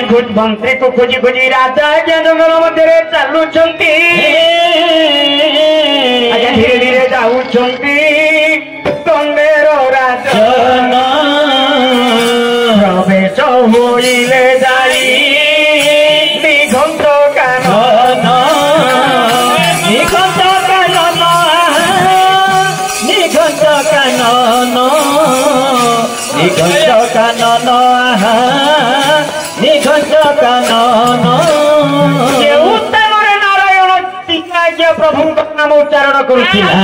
मंत्री को खोजी खोजी राजा आज्ञा जंगल मध्य चलुं आज्ञा धीरे धीरे जाऊँ गंगेर राजा प्रवेश होइले जाई दिगंत कानन दिगंत कानन दिगंत कानन दिगंत कानन निघंट कानन नारायण प्रभु नाम उच्चारण करुला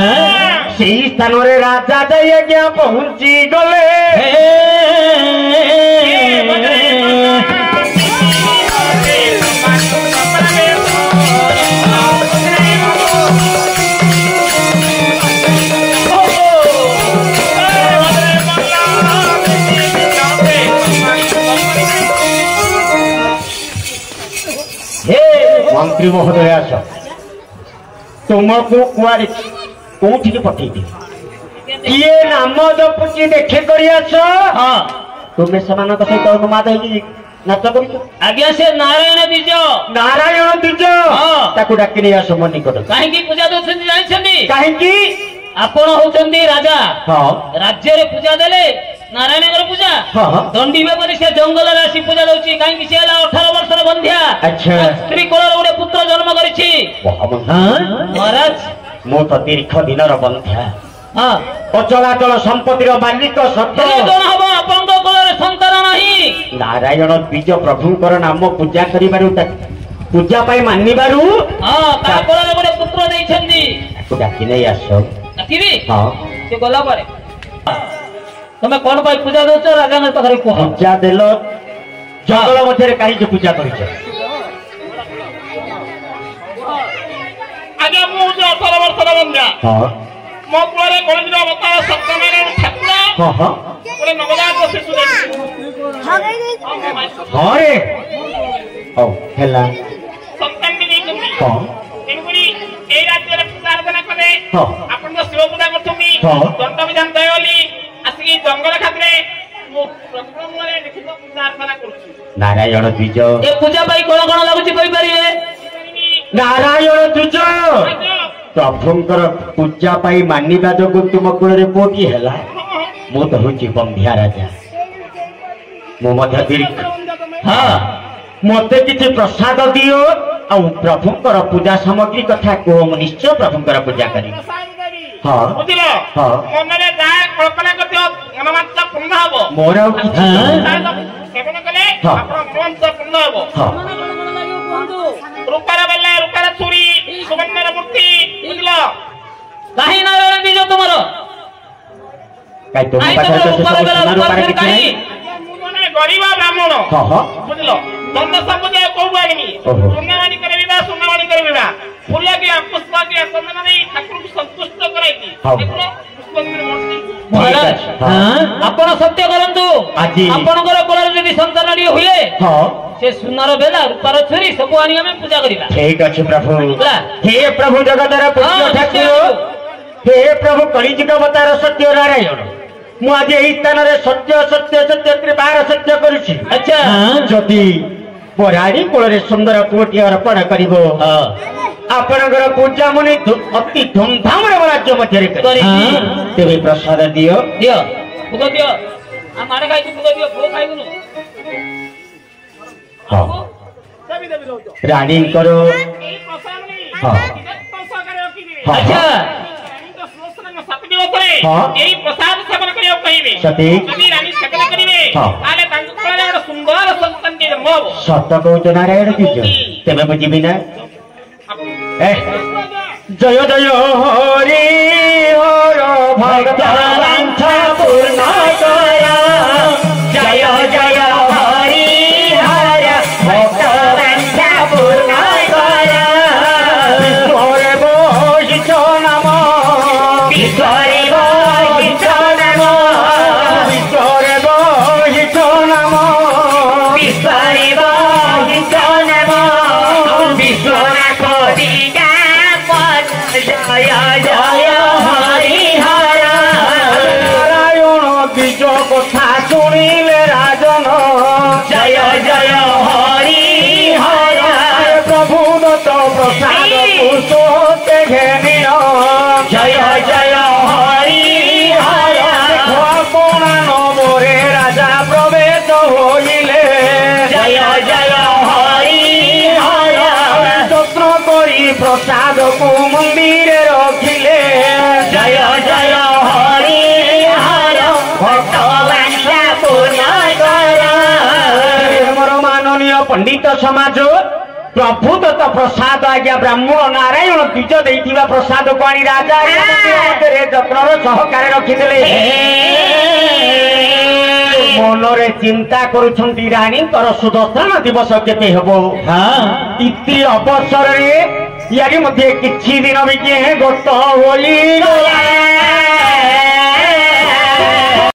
से स्थान में राजा जाई आज्ञा पहुंची गले मंत्री महोदय आस तुमको कुआरे कौटी पठे किए नाम जपुची देखे कर तुम्हें सहित अनुवाद नाच कर आज्ञा से नारायण द्विज ताकू डाक नहीं आस मो निकट कहीं पूजा दौरान जानते कहीं आपण होचंदी राजा हाँ राज्य रे पूजा देले नारायण पूजा दंडी बेपरी से जंगल राशि पूजा दउची काहे से 18 वर्षर बंध्या अच्छा स्त्री कोलर गोटे पुत्र जन्म करिछि महाराज मो तो दीर्घ दिन बंध्या हां अचलाचल संपत्तिर मालिक सत्य कोन हबो आपन कोलर संतान नाही नारायण द्विज प्रभुकर नाम पूजा करिबारु पूजा पाई मानिबारु हां ता कोलर गोटे पुत्र दैछन्दी ताकू डाकी नै आसो डाकिबी हां से गला पारे तुम्हें कौन पाई पूजा दो राजा पाखे कह पूजा देल जंगल मध्य कहीं पूजा कर आगे मु 18 वर्षर बंध्या मो कुआरे कलेज अवतार सत्यनारायण ठाकुर हां गोटे नवजात शिशु हां रे ओ हेला संतान भी नहीं हां एनगुरी ए राज्य रे पूजा अर्चना करे हां आपन तो शिव पूजा करथुमी दंड विधान दयोली आसी जंगल खातरे मो प्रथम रे लिखित पूजा अर्चना करछु नारायण द्विज ए पूजा पाई कोन कोन लागुची कहि परिबे नारायण द्विज प्रभुंकर पूजा पाई मानिबा जोगु तुम कुଳରେ कोटी हैला मो तो होची बंध्या राजा मो मध्य दीर्घ हां मते किछि प्रसाद दियो आ प्रभुंकर पूजा सामग्री कथा को हम निश्चय प्रभुंकर पूजा करी हां बुझिलो हां मनरे जाय कल्पना करथियो मनमात्रा पूर्ण हबो मोर केबन कले आपन मन तो पूर्ण हबो हां रूपारा बेला रूपारा छुरी सुवर्णर मूर्ति बुझिलो काहे नारायण दिजो तुमरो काई तुम पाखरे तो से सब सोना रूपारा किछि नै मने गरीब ब्राह्मण हां हां बुझिलो धन संपत्ति को बानी पुण्यवाणी करबिबा सुन्नवाणी करबिबा फुलिया के पुष्पा के चंदन नै ठाकुर को संतुष्ट कराइती देखो पुष्पंजलि मूर्ति महाराज हां आपण सत्य करंतु आपणकर कोलर यदि संतान डी होइले हां से सुनार बेला रूपार छुरी सब आनी हमें पूजा करिबा ठीक अछि प्रभु हे प्रभु जगतर पूज्य ठाकुर हे प्रभु कलिजुग अवतार सत्य नारायण मु आज एही स्थान रे सत्य सत्य सत्य कृपार सत्य करूछि अच्छा जदि पराड़ी कोलरे सुंदर कोटी अर्पण करिवो आपनकर पूजा मुनि अति धूमधाम रे राज्य मध्य करी तेबे प्रसाद दियो दियो भोग दियो आ मारे खाइ भोग दियो भोग खाइबुनु हां रानी करो हां अच्छा यही प्रसाद सेवन करियो कहिबे सतीक यदि रानी सेवन करिवे ताले तांको कोले एक सुंदर संतान के जन्म हो सत्य कहउछ नारायण दिजो तेबे बुझिबि ना जय जय हरि हर भक्त वांछा पूर्ण करा जय जय हरि हर भक्त वांछा पूर्ण करा विश्वरे बहिष नाम विश्वरे बहिष नाम विश्वरे बहिष नाम विश्वरे बहिष नाम विश्वनाथ दिगा जय जय हरिहर नारायण बीज कथा शुणिले राजन जय जय हरि प्रसाद को मंदिर रखिले जय जय हरि हर भगवान पूर्ण कर। मोर माननीय पंडित समाज प्रभु दत्त प्रसाद आज्ञा ब्राह्मण नारायण द्विज देइथिबा प्रसाद को आनी राजा जत्नर सहकार रखिले मनरे चिंता करुछंती रानी कर सुदर्शन दिवस केते हेबो इति अवसर रे यारी मध्ये किछि दिन बिके गत होई गला।